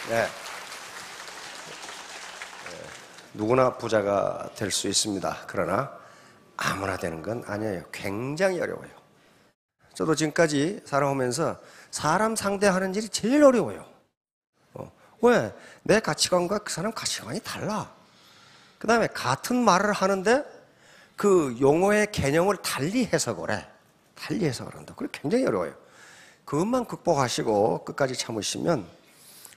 네. 누구나 부자가 될 수 있습니다. 그러나 아무나 되는 건 아니에요. 굉장히 어려워요. 저도 지금까지 살아오면서 사람 상대하는 일이 제일 어려워요. 왜? 내 가치관과 그 사람 가치관이 달라. 그 다음에 같은 말을 하는데 그 용어의 개념을 달리 해석을 해. 달리 해석을 한다. 그게 굉장히 어려워요. 그것만 극복하시고 끝까지 참으시면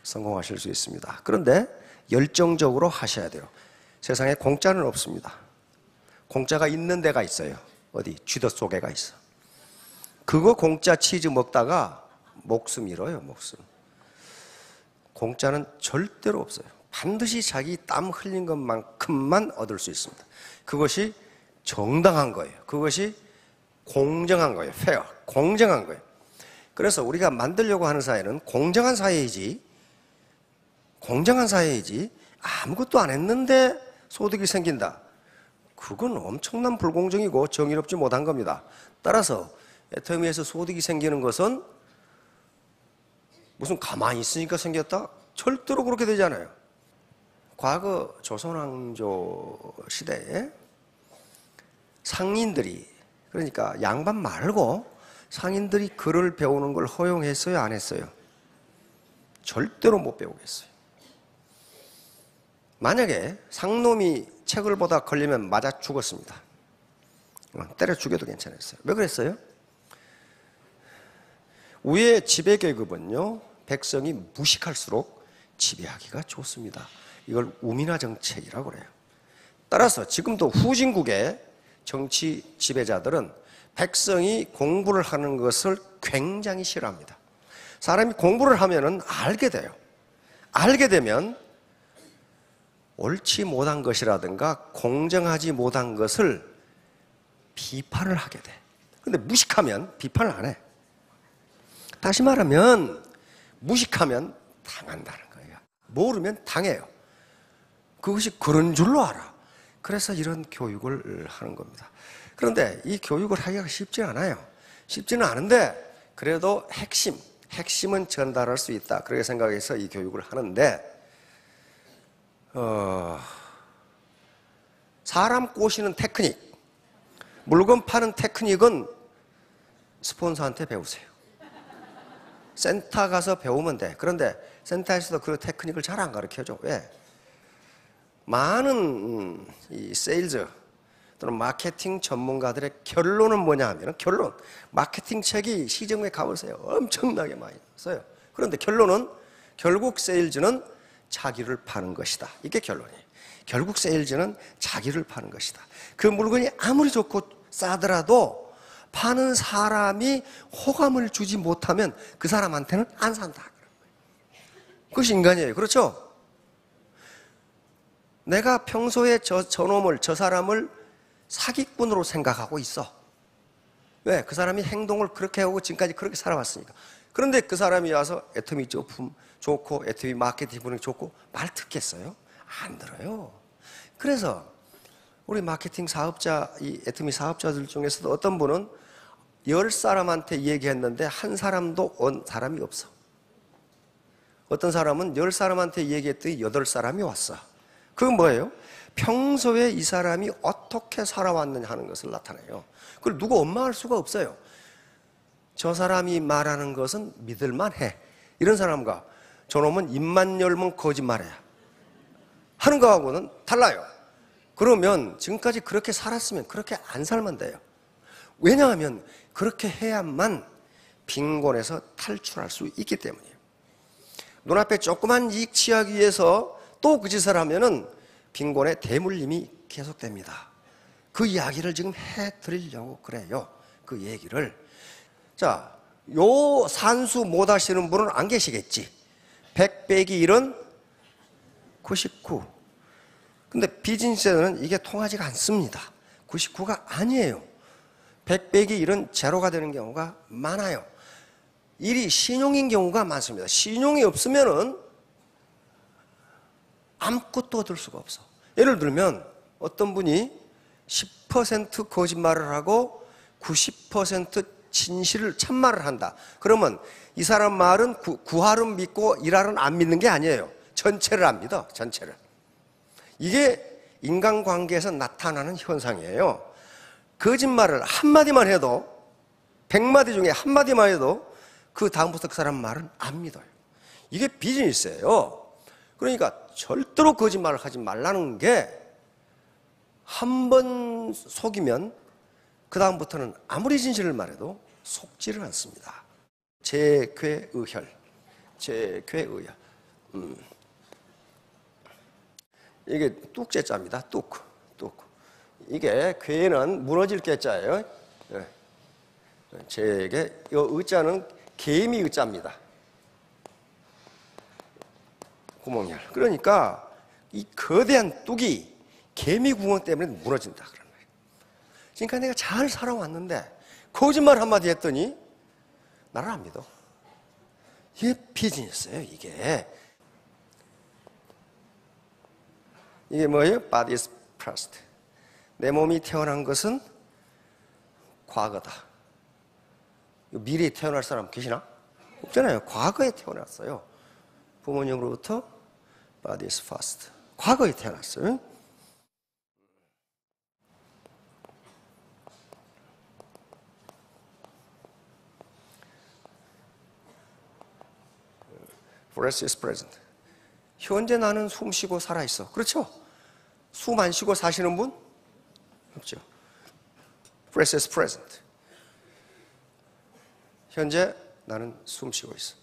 성공하실 수 있습니다. 그런데 열정적으로 하셔야 돼요. 세상에 공짜는 없습니다. 공짜가 있는 데가 있어요. 어디? 쥐더 속에가 있어. 그거 공짜 치즈 먹다가 목숨 잃어요. 목숨. 공짜는 절대로 없어요. 반드시 자기 땀 흘린 것만큼만 얻을 수 있습니다. 그것이 정당한 거예요. 그것이 공정한 거예요. 페어. 공정한 거예요. 그래서 우리가 만들려고 하는 사회는 공정한 사회이지, 아무것도 안 했는데 소득이 생긴다. 그건 엄청난 불공정이고 정의롭지 못한 겁니다. 따라서 애터미에서 소득이 생기는 것은 무슨 가만히 있으니까 생겼다? 절대로 그렇게 되지 않아요. 과거 조선왕조 시대에 상인들이, 그러니까 양반 말고 상인들이 글을 배우는 걸 허용했어요? 안 했어요? 절대로 못 배우겠어요. 만약에 상놈이 책을 보다 걸리면 맞아 죽었습니다. 때려 죽여도 괜찮았어요. 왜 그랬어요? 위의 지배계급은요, 백성이 무식할수록 지배하기가 좋습니다. 이걸 우민화 정책이라고 그래요. 따라서 지금도 후진국의 정치 지배자들은 백성이 공부를 하는 것을 굉장히 싫어합니다. 사람이 공부를 하면은 알게 돼요. 알게 되면 옳지 못한 것이라든가 공정하지 못한 것을 비판을 하게 돼. 근데 무식하면 비판을 안 해. 다시 말하면 무식하면 당한다는 거예요. 모르면 당해요. 그것이 그런 줄로 알아. 그래서 이런 교육을 하는 겁니다. 그런데 이 교육을 하기가 쉽지 않아요. 쉽지는 않은데 그래도 핵심은 전달할 수 있다. 그렇게 생각해서 이 교육을 하는데 사람 꼬시는 테크닉, 물건 파는 테크닉은 스폰서한테 배우세요. 센터 가서 배우면 돼. 그런데 센터에서도 그 테크닉을 잘 안 가르쳐줘. 왜? 많은 이 세일즈 또는 마케팅 전문가들의 결론은 뭐냐 하면, 마케팅 책이 시중에 가보세요. 엄청나게 많이 써요. 그런데 결론은 결국 세일즈는 자기를 파는 것이다. 이게 결론이에요. 결국 세일즈는 자기를 파는 것이다. 그 물건이 아무리 좋고 싸더라도 파는 사람이 호감을 주지 못하면 그 사람한테는 안 산다. 그것이 인간이에요. 그렇죠? 내가 평소에 저 사람을 사기꾼으로 생각하고 있어. 왜? 그 사람이 행동을 그렇게 하고 지금까지 그렇게 살아왔으니까. 그런데 그 사람이 와서 애터미 제품 좋고 애터미 마케팅 분위기 좋고 말 듣겠어요? 안 들어요. 그래서 우리 마케팅 사업자, 이 애터미 사업자들 중에서도 어떤 분은 10사람한테 얘기했는데 한 사람도 온 사람이 없어. 어떤 사람은 10사람한테 얘기했더니 8사람이 왔어. 그건 뭐예요? 평소에 이 사람이 어떻게 살아왔느냐 하는 것을 나타내요. 그걸 누구 원망할 수가 없어요. 저 사람이 말하는 것은 믿을만해. 이런 사람과 저놈은 입만 열면 거짓말해야 하는 거하고는 달라요. 그러면 지금까지 그렇게 살았으면 그렇게 안 살면 돼요. 왜냐하면 그렇게 해야만 빈곤에서 탈출할 수 있기 때문이에요. 눈앞에 조그만 이익 취하기 위해서 또 그 짓을 하면은 빈곤의 대물림이 계속됩니다. 그 이야기를 지금 해드리려고 그래요. 그 얘기를. 자, 요 산수 못 하시는 분은 안 계시겠지. 100 빼기 1은 99. 근데 비즈니스에는 이게 통하지가 않습니다. 99가 아니에요. 100 빼기 1은 제로가 되는 경우가 많아요. 일이 신용인 경우가 많습니다. 신용이 없으면은 아무것도 얻을 수가 없어. 예를 들면 어떤 분이 10% 거짓말을 하고 90% 진실을 참말을 한다. 그러면 이 사람 말은 구할은 믿고 일할은 안 믿는 게 아니에요. 전체를 안 믿어. 전체를. 이게 인간관계에서 나타나는 현상이에요. 거짓말을 한마디만 해도 100마디 중에 한마디만 해도 그 다음부터 그 사람 말은 안 믿어요. 이게 비즈니스예요. 그러니까 절대로 거짓말을 하지 말라는 게 한 번 속이면 그 다음부터는 아무리 진실을 말해도 속지를 않습니다. 재괴의혈. 재괴의혈. 이게 뚝재자입니다. 뚝. 이게 괴는 무너질 괴자예요. 재게 이 의자는 개미 의자입니다. 구멍열. 그러니까 이 거대한 뚝이 개미 구멍 때문에 무너진다 그런 말이에요. 그러니까 내가 잘 살아왔는데 거짓말 한마디 했더니 나를 안 믿어. 이게 비즈니스예요. 이게 뭐예요? Body is past. 내 몸이 태어난 것은 과거다. 미래에 태어날 사람 계시나? 없잖아요. 과거에 태어났어요. 부모님으로부터 Body is past. 과거에 태어났어요. Breath is present. 현재 나는 숨 쉬고 살아있어. 그렇죠? 숨 안 쉬고 사시는 분? 없죠. Breath is present. 현재 나는 숨 쉬고 있어.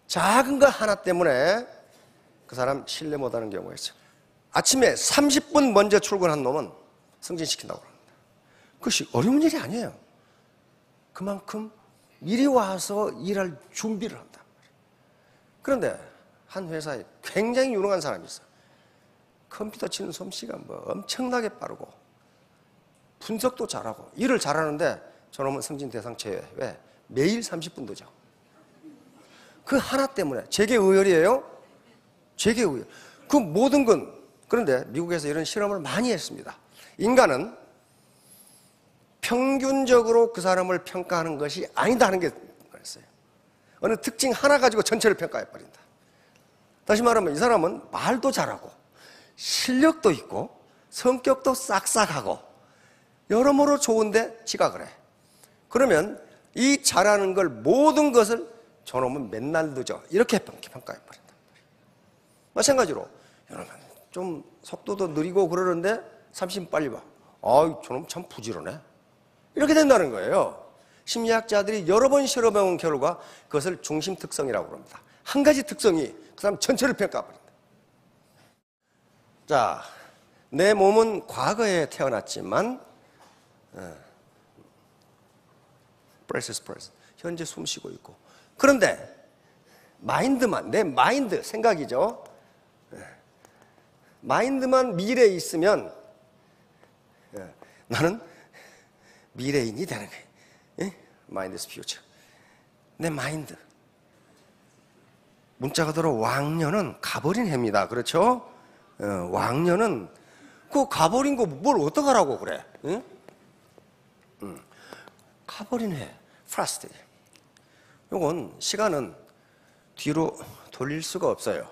작은 거 하나 때문에 그 사람 신뢰 못하는 경우가 있죠. 아침에 30분 먼저 출근한 놈은 승진시킨다고 합니다. 그것이 어려운 일이 아니에요. 그만큼 미리 와서 일할 준비를 한다. 그런데 한 회사에 굉장히 유능한 사람이 있어. 컴퓨터 치는 솜씨가 뭐 엄청나게 빠르고 분석도 잘하고 일을 잘하는데 저놈은 승진 대상 제외. 왜? 매일 30분 늦어. 그 하나 때문에 재계의열이에요. 재계의열. 그 모든 건 그런데 미국에서 이런 실험을 많이 했습니다. 인간은 평균적으로 그 사람을 평가하는 것이 아니다 하는 게 있어요. 어느 특징 하나 가지고 전체를 평가해버린다. 다시 말하면 이 사람은 말도 잘하고 실력도 있고 성격도 싹싹하고 여러모로 좋은데 지각을 해. 그러면 이 잘하는 걸 모든 것을 저놈은 맨날 늦어. 이렇게 평가해버린다. 마찬가지로 여러분 좀 속도도 느리고 그러는데 30분 빨리 와. 아이 저놈 참 부지런해. 이렇게 된다는 거예요. 심리학자들이 여러 번 실험해온 결과 그것을 중심 특성이라고 합니다. 한 가지 특성이 그 사람 전체를 평가해버린다. 자, 내 몸은 과거에 태어났지만 현재 숨 쉬고 있고 그런데 마인드만 내 마인드 생각이죠. 마인드만 미래에 있으면 나는 미래인이 되는 거예요. 마인드 is future. 내 마인드. 문자 그대로 왕년은 가버린 해입니다. 그렇죠? 왕년은 그 가버린 거 뭘 어떡하라고 그래? 응? 가버린 해. 프라스트. 요건 시간은 뒤로 돌릴 수가 없어요.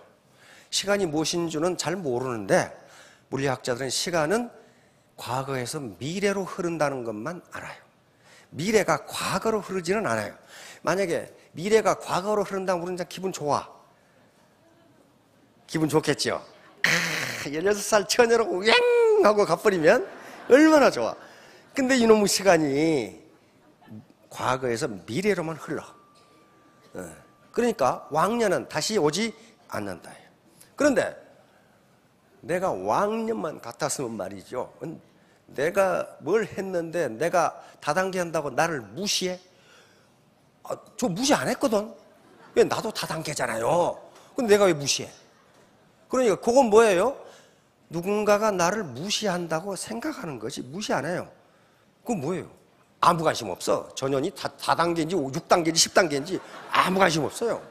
시간이 무엇인 줄은 잘 모르는데 물리학자들은 시간은 과거에서 미래로 흐른다는 것만 알아요. 미래가 과거로 흐르지는 않아요. 만약에 미래가 과거로 흐른다면 우리는 기분 좋아. 기분 좋겠죠? 16살 처녀로 왱 하고 가버리면 얼마나 좋아. 근데 이놈의 시간이 과거에서 미래로만 흘러. 그러니까 왕년은 다시 오지 않는다. 그런데 내가 왕년만 같았으면 말이죠. 내가 뭘 했는데 내가 다단계 한다고 나를 무시해? 저 무시 안 했거든. 왜 나도 다단계잖아요. 근데 내가 왜 무시해? 그러니까 그건 뭐예요? 누군가가 나를 무시한다고 생각하는 것이 무시 안 해요. 그건 뭐예요? 아무 관심 없어. 전현이 다단계인지 6단계인지 10단계인지 아무 관심 없어요.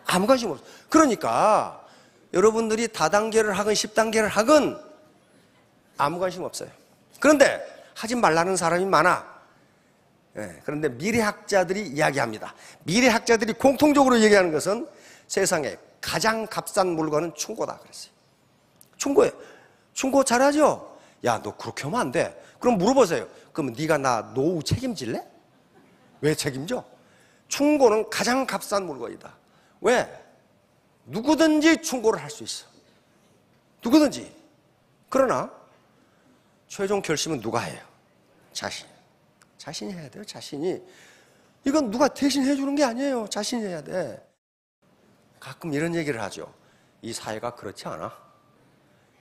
아무 관심 없어. 그러니까 여러분들이 다단계를 하건 10단계를 하건 아무 관심 없어요. 그런데 하지 말라는 사람이 많아. 예, 그런데 미래학자들이 이야기합니다. 미래학자들이 공통적으로 얘기하는 것은 세상에 가장 값싼 물건은 충고다 그랬어요. 충고예요. 충고 잘하죠? 야, 너 그렇게 하면 안 돼. 그럼 물어보세요. 그럼 네가 나 노후 책임질래? 왜 책임져? 충고는 가장 값싼 물건이다. 왜? 누구든지 충고를 할 수 있어. 누구든지. 그러나 최종 결심은 누가 해요? 자신이 해야 돼요. 자신이. 이건 누가 대신 해주는 게 아니에요. 자신이 해야 돼. 가끔 이런 얘기를 하죠. 이 사회가 그렇지 않아.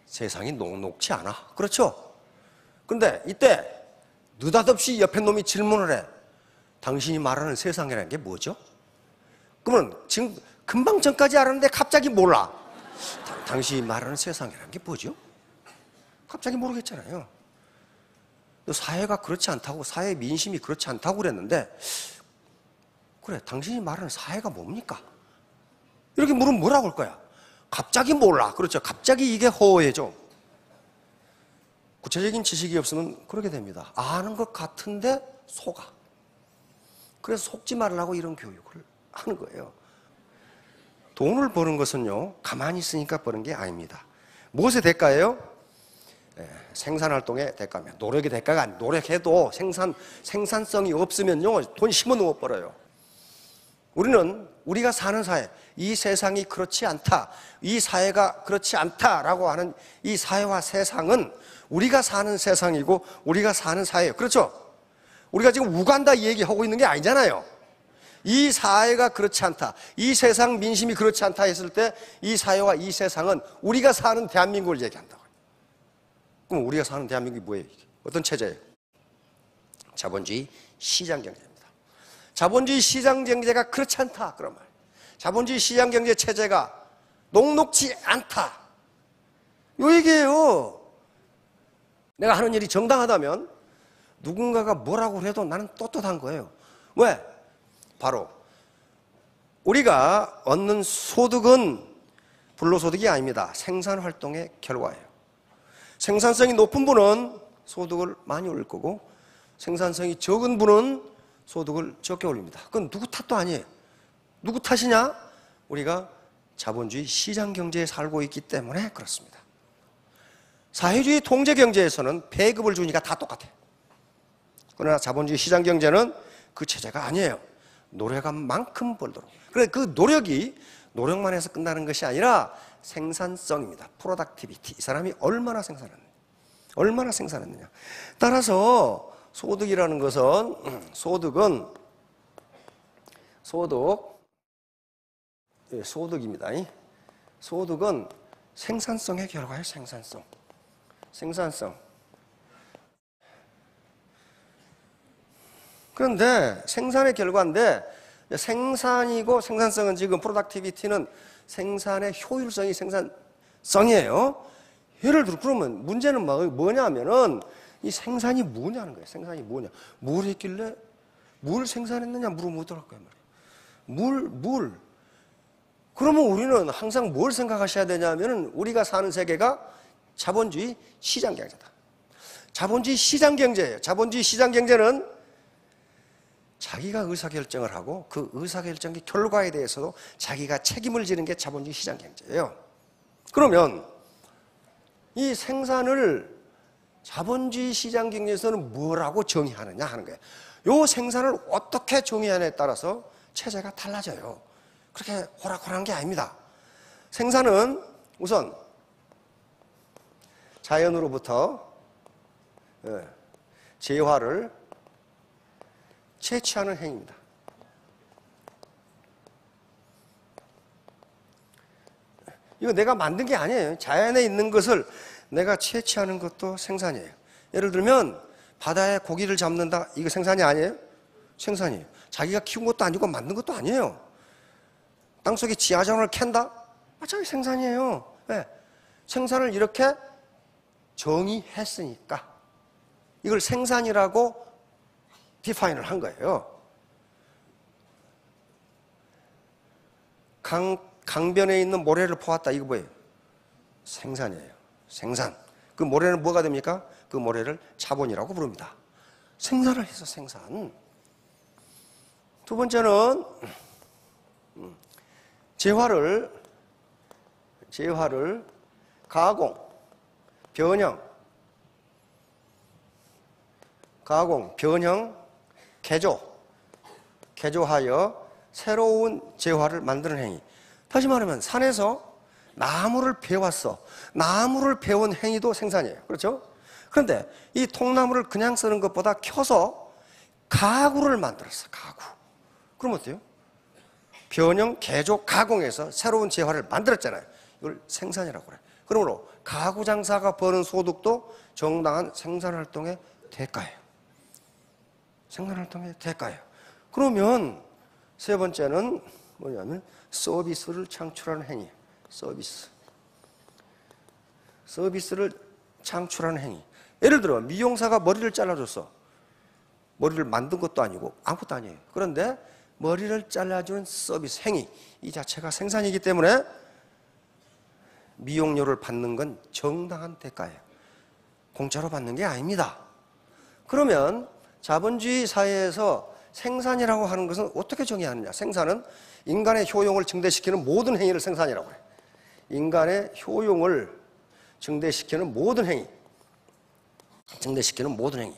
세상이 녹록치 않아. 그렇죠? 근데 이때 느닷없이 옆에 놈이 질문을 해. 당신이 말하는 세상이라는 게 뭐죠? 그러면 지금 금방 전까지 알았는데 갑자기 몰라. 당신이 말하는 세상이라는 게 뭐죠? 갑자기 모르겠잖아요. 사회가 그렇지 않다고, 사회 민심이 그렇지 않다고 그랬는데, 그래, 당신이 말하는 사회가 뭡니까? 이렇게 물으면 뭐라고 할 거야? 갑자기 몰라. 그렇죠. 갑자기 이게 허해져. 구체적인 지식이 없으면 그렇게 됩니다. 아는 것 같은데 속아. 그래서 속지 말라고 이런 교육을 하는 거예요. 돈을 버는 것은요, 가만히 있으니까 버는 게 아닙니다. 무엇의 대가예요? 생산활동의 대가면, 노력의 대가가 아니에요. 노력해도 생산성이 없으면요, 돈 10원 못 벌어요. 우리가 사는 사회, 이 세상이 그렇지 않다, 이 사회가 그렇지 않다라고 하는 이 사회와 세상은 우리가 사는 세상이고 우리가 사는 사회예요. 그렇죠? 우리가 지금 우간다 얘기하고 있는 게 아니잖아요. 이 사회가 그렇지 않다, 이 세상 민심이 그렇지 않다 했을 때 이 사회와 이 세상은 우리가 사는 대한민국을 얘기한다고요. 그럼 우리가 사는 대한민국이 뭐예요? 어떤 체제예요? 자본주의 시장경제입니다. 자본주의 시장경제가 그렇지 않다 그런 말. 자본주의 시장경제 체제가 녹록지 않다, 요 얘기예요. 내가 하는 일이 정당하다면 누군가가 뭐라고 해도 나는 떳떳한 거예요. 왜? 바로 우리가 얻는 소득은 불로소득이 아닙니다. 생산활동의 결과예요. 생산성이 높은 분은 소득을 많이 올릴 거고, 생산성이 적은 분은 소득을 적게 올립니다. 그건 누구 탓도 아니에요. 누구 탓이냐? 우리가 자본주의 시장경제에 살고 있기 때문에 그렇습니다. 사회주의 통제경제에서는 배급을 주니까 다 똑같아요. 그러나 자본주의 시장경제는 그 체제가 아니에요. 노력한 만큼 벌도록. 그래, 그 노력이 노력만 해서 끝나는 것이 아니라 생산성입니다. 프로덕티비티. 이 사람이 얼마나 생산했느냐. 얼마나 생산했느냐. 따라서 소득이라는 것은, 소득입니다. 소득은 생산성의 결과예요. 생산성. 그런데 생산의 결과인데, 생산이고 생산성은, 지금 프로덕티비티는 생산의 효율성이 생산성이에요. 예를 들어, 그러면 문제는 뭐냐면은 이 생산이 뭐냐는 거예요. 생산이 뭐냐. 뭘 했길래 뭘 생산했느냐 물으면 어떡할 거예요. 물. 그러면 우리는 항상 뭘 생각하셔야 되냐면은 우리가 사는 세계가 자본주의 시장경제다. 자본주의 시장경제예요. 자본주의 시장경제는 자기가 의사결정을 하고 그 의사결정의 결과에 대해서도 자기가 책임을 지는 게 자본주의 시장경제예요. 그러면 이 생산을 자본주의 시장경제에서는 뭐라고 정의하느냐 하는 거예요. 이 생산을 어떻게 정의하느냐에 따라서 체제가 달라져요. 그렇게 호락호락한 게 아닙니다. 생산은 우선 자연으로부터 재화를 채취하는 행위입니다. 이거 내가 만든 게 아니에요. 자연에 있는 것을 내가 채취하는 것도 생산이에요. 예를 들면 바다에 고기를 잡는다, 이거 생산이 아니에요? 생산이에요. 자기가 키운 것도 아니고 만든 것도 아니에요. 땅속에 지하자원을 캔다? 마찬가지 생산이에요. 네. 생산을 이렇게 정의했으니까 이걸 생산이라고 디파인을 한 거예요. 강변에 있는 모래를 퍼왔다, 이거 뭐예요? 생산이에요. 생산. 그 모래는 뭐가 됩니까? 그 모래를 자본이라고 부릅니다. 생산을 해서 생산. 두 번째는 재화를 가공, 변형, 개조하여 새로운 재화를 만드는 행위. 다시 말하면 산에서 나무를 베왔어. 나무를 베온 행위도 생산이에요. 그렇죠? 그런데 이 통나무를 그냥 쓰는 것보다 켜서 가구를 만들었어. 가구. 그럼 어때요? 변형, 개조, 가공해서 새로운 재화를 만들었잖아요. 이걸 생산이라고 그래요. 그러므로 가구 장사가 버는 소득도 정당한 생산활동의 대가예요. 생산활동의 대가예요. 그러면 세 번째는 뭐냐면 서비스를 창출하는 행위. 서비스를 창출하는 행위. 예를 들어 미용사가 머리를 잘라줬어. 머리를 만든 것도 아니고 아무것도 아니에요. 그런데 머리를 잘라주는 서비스 행위 이 자체가 생산이기 때문에 미용료를 받는 건 정당한 대가예요. 공짜로 받는 게 아닙니다. 그러면 자본주의 사회에서 생산이라고 하는 것은 어떻게 정의하느냐? 생산은 인간의 효용을 증대시키는 모든 행위를 생산이라고 해요. 인간의 효용을 증대시키는 모든 행위.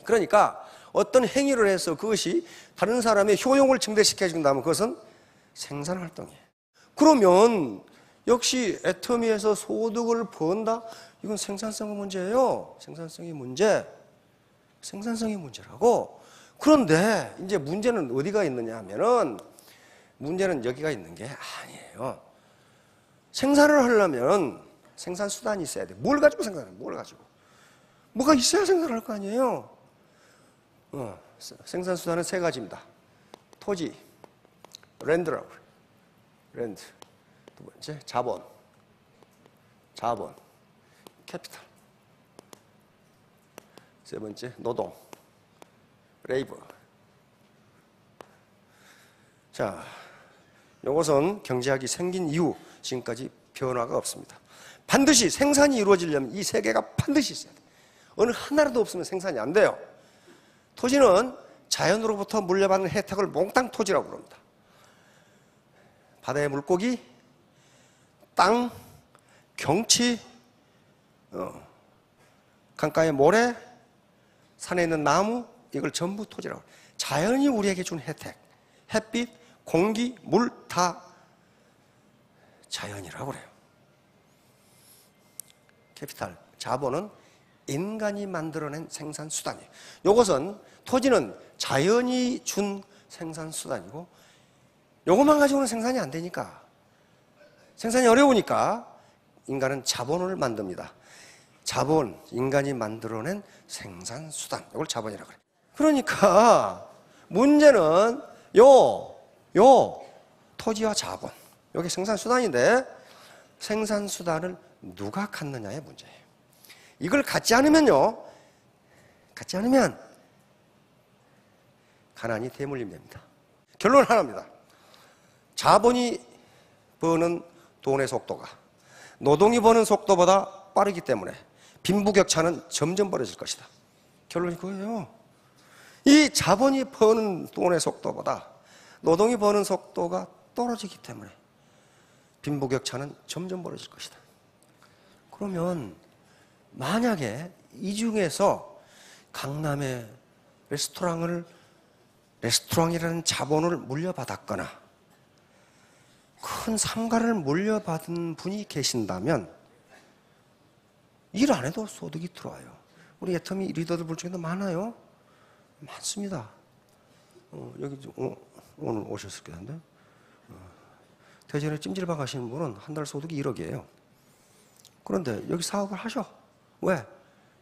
그러니까 어떤 행위를 해서 그것이 다른 사람의 효용을 증대시켜준다면 그것은 생산활동이에요. 그러면 역시 애터미에서 소득을 번다? 이건 생산성의 문제예요. 생산성의 문제라고. 그런데 이제 문제는 어디가 있느냐 하면은 문제는 여기가 있는 게 아니에요. 생산을 하려면 생산수단이 있어야 돼. 뭘 가지고 생산해? 뭘 가지고? 뭐가 있어야 생산할 거 아니에요. 생산수단은 세 가지입니다. 토지, 랜드라고 그래요. 랜드. 두 번째, 자본, 캐피탈. 세 번째, 노동, 레이버. 자, 이것은 경제학이 생긴 이후 지금까지 변화가 없습니다. 반드시 생산이 이루어지려면 이 세 개가 반드시 있어야 돼요. 어느 하나라도 없으면 생산이 안 돼요. 토지는 자연으로부터 물려받는 혜택을 몽땅 토지라고 부릅니다. 바다의 물고기, 땅, 경치, 강가의 모래, 산에 있는 나무, 이걸 전부 토지라고 해요. 자연이 우리에게 준 혜택, 햇빛, 공기, 물 다 자연이라고 그래요. 캐피탈, 자본은 인간이 만들어낸 생산수단이에요. 이것은 토지는 자연이 준 생산수단이고 이것만 가지고는 생산이 안 되니까 생산이 어려우니까 인간은 자본을 만듭니다. 자본, 인간이 만들어낸 생산수단 이걸 자본이라고 해요. 그러니까 문제는 토지와 자본 이게 생산수단인데 생산수단을 누가 갖느냐의 문제예요. 이걸 갖지 않으면 가난이 대물림 됩니다. 결론 하나입니다. 자본이 버는 돈의 속도가 노동이 버는 속도보다 빠르기 때문에 빈부격차는 점점 벌어질 것이다. 결론이 그거예요. 이 자본이 버는 돈의 속도보다 노동이 버는 속도가 떨어지기 때문에 빈부격차는 점점 벌어질 것이다. 그러면 만약에 이 중에서 강남의 레스토랑이라는 자본을 물려받았거나 큰 상가를 물려받은 분이 계신다면 일 안 해도 소득이 들어와요. 우리 애터미 리더들 볼 중에도 많아요. 많습니다. 여기 오늘 오셨을 텐데 대전에 찜질방 가시는 분은 한 달 소득이 1억이에요. 그런데 여기 사업을 하셔. 왜?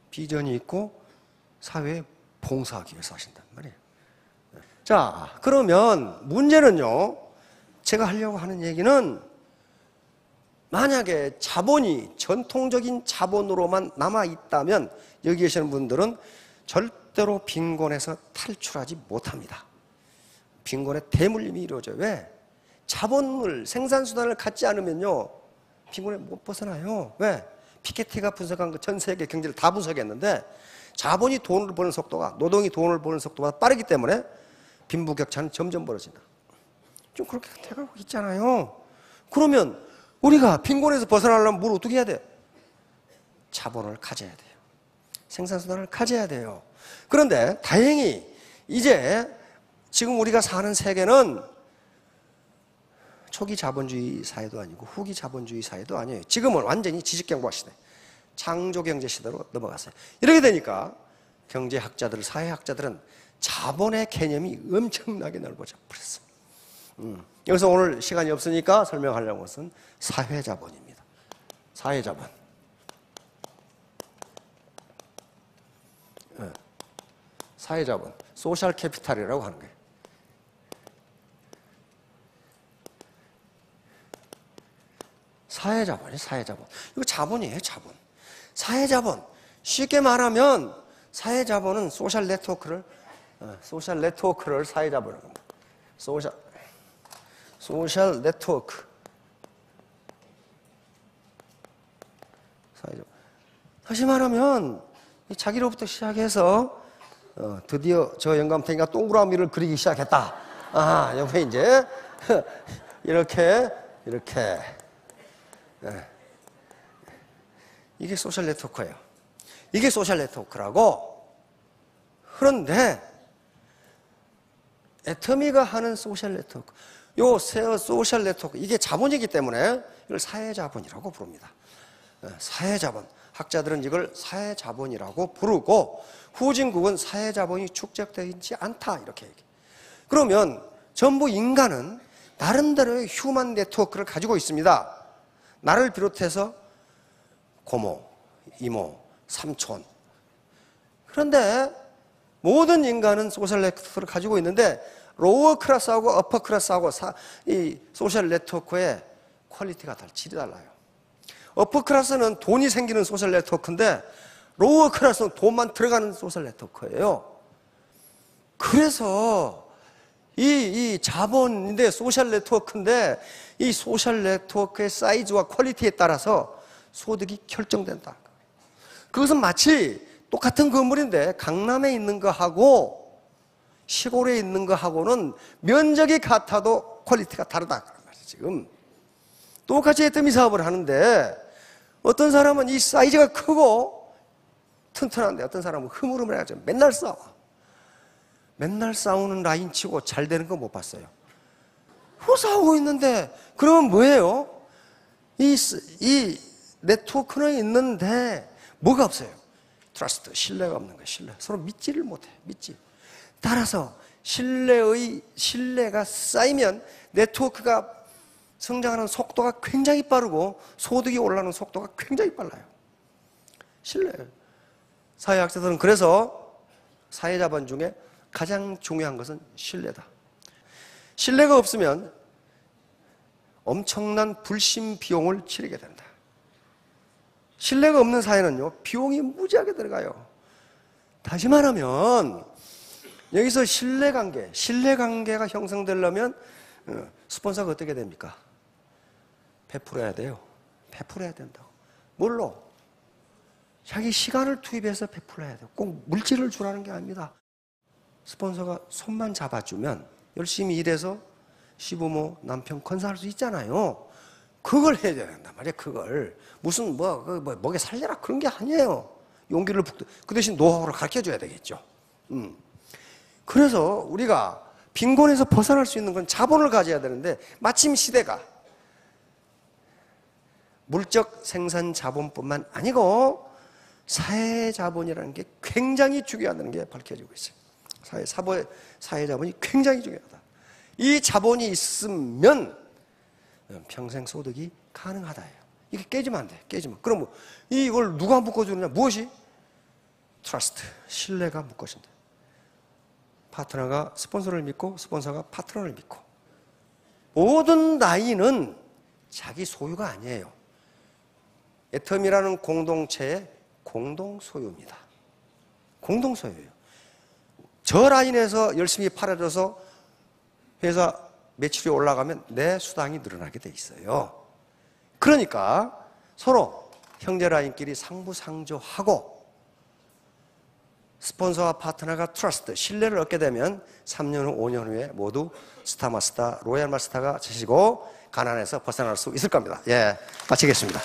비전이 있고 사회에 봉사하기 위해서 하신단 말이에요. 자, 그러면 문제는요, 제가 하려고 하는 얘기는 만약에 자본이 전통적인 자본으로만 남아있다면 여기 계시는 분들은 절대로 빈곤에서 탈출하지 못합니다. 빈곤의 대물림이 이루어져요. 왜? 자본을, 생산수단을 갖지 않으면요, 빈곤에 못 벗어나요. 왜? 피케티가 분석한 거 전 세계 경제를 다 분석했는데 자본이 돈을 버는 속도가 노동이 돈을 버는 속도보다 빠르기 때문에 빈부격차는 점점 벌어진다. 좀 그렇게 돼가고 있잖아요. 그러면 우리가 빈곤에서 벗어나려면 뭘 어떻게 해야 돼? 자본을 가져야 돼요. 생산수단을 가져야 돼요. 그런데 다행히 이제 지금 우리가 사는 세계는 초기 자본주의 사회도 아니고 후기 자본주의 사회도 아니에요. 지금은 완전히 지식경과 시대, 창조경제 시대로 넘어갔어요. 이렇게 되니까 경제학자들, 사회학자들은 자본의 개념이 엄청나게 넓어져 버렸어요. 여기서 오늘 시간이 없으니까 설명하려는 것은 사회자본입니다. 사회자본. 사회자본, 소셜 캐피탈이라고 하는 거예요. 사회자본이 사회자본. 이거 자본이에요, 자본. 사회자본. 쉽게 말하면 사회자본은 소셜 네트워크를 사회자본이라고 합니다. 소셜 네트워크. 사회자본. 다시 말하면 자기로부터 시작해서 드디어 저 영감탱이가 동그라미를 그리기 시작했다. 아, 옆에 이제 이렇게 이게 소셜 네트워크예요. 이게 소셜 네트워크라고. 그런데 애터미가 하는 소셜 네트워크, 요 소셜 네트워크, 이게 자본이기 때문에 이걸 사회자본이라고 부릅니다. 사회자본. 학자들은 이걸 사회자본이라고 부르고, 후진국은 사회자본이 축적되어 있지 않다 이렇게 얘기해요. 그러면 전부 인간은 나름대로의 휴먼 네트워크를 가지고 있습니다. 나를 비롯해서 고모, 이모, 삼촌. 그런데 모든 인간은 소셜 네트워크를 가지고 있는데 로어 클래스하고 어퍼 클래스하고 이 소셜 네트워크의 퀄리티가 질이 달라요. 어퍼 클래스는 돈이 생기는 소셜 네트워크인데 로어 클래스는 돈만 들어가는 소셜 네트워크예요. 그래서 이 자본인데 소셜 네트워크인데 이 소셜 네트워크의 사이즈와 퀄리티에 따라서 소득이 결정된다. 그것은 마치 똑같은 건물인데 강남에 있는 거하고 시골에 있는 거하고는 면적이 같아도 퀄리티가 다르다. 지금 똑같이 애터미 사업을 하는데 어떤 사람은 이 사이즈가 크고 튼튼한데 어떤 사람은 흐물흐물해가지고 맨날 싸워. 맨날 싸우는 라인 치고 잘 되는 거 못 봤어요. 싸우고 있는데 그러면 뭐예요? 이 네트워크는 있는데 뭐가 없어요? 트러스트, 신뢰가 없는 거예요. 신뢰. 서로 믿지를 못해. 믿지. 따라서 신뢰가 쌓이면 네트워크가 성장하는 속도가 굉장히 빠르고 소득이 올라가는 속도가 굉장히 빨라요. 신뢰. 사회학자들은 그래서 사회자본 중에 가장 중요한 것은 신뢰다. 신뢰가 없으면 엄청난 불신 비용을 치르게 된다. 신뢰가 없는 사회는요, 비용이 무지하게 들어가요. 다시 말하면 여기서 신뢰관계가 형성되려면 스폰서가 어떻게 됩니까? 베풀어야 돼요. 베풀어야 된다고. 뭘로? 자기 시간을 투입해서 베풀어야 돼요. 꼭 물질을 주라는 게 아닙니다. 스폰서가 손만 잡아주면 열심히 일해서 시부모, 남편 건사할 수 있잖아요. 그걸 해야 된단 말이에요. 그걸 무슨 목에 살려라 그런 게 아니에요. 용기를 그 대신 노하우를 가르쳐줘야 되겠죠. 그래서 우리가 빈곤에서 벗어날 수 있는 건 자본을 가져야 되는데 마침 시대가 물적 생산 자본뿐만 아니고 사회 자본이라는 게 굉장히 중요하다는 게 밝혀지고 있어요. 사회 자본이 굉장히 중요하다. 이 자본이 있으면 평생 소득이 가능하다예요. 이게 깨지면 안 돼. 깨지면. 그럼 이걸 누가 묶어주느냐? 무엇이? 트러스트, 신뢰가 묶어진다. 파트너가 스폰서를 믿고 스폰서가 파트너를 믿고. 모든 나이는 자기 소유가 아니에요. 애텀이라는 공동체의 공동소유입니다. 공동소유예요. 저 라인에서 열심히 팔아줘서 회사 매출이 올라가면 내 수당이 늘어나게 돼 있어요. 그러니까 서로 형제 라인끼리 상부상조하고 스폰서와 파트너가 트러스트, 신뢰를 얻게 되면 3년 후, 5년 후에 모두 스타마스터, 로얄 마스터가 되시고 가난에서 벗어날 수 있을 겁니다. 예, 마치겠습니다.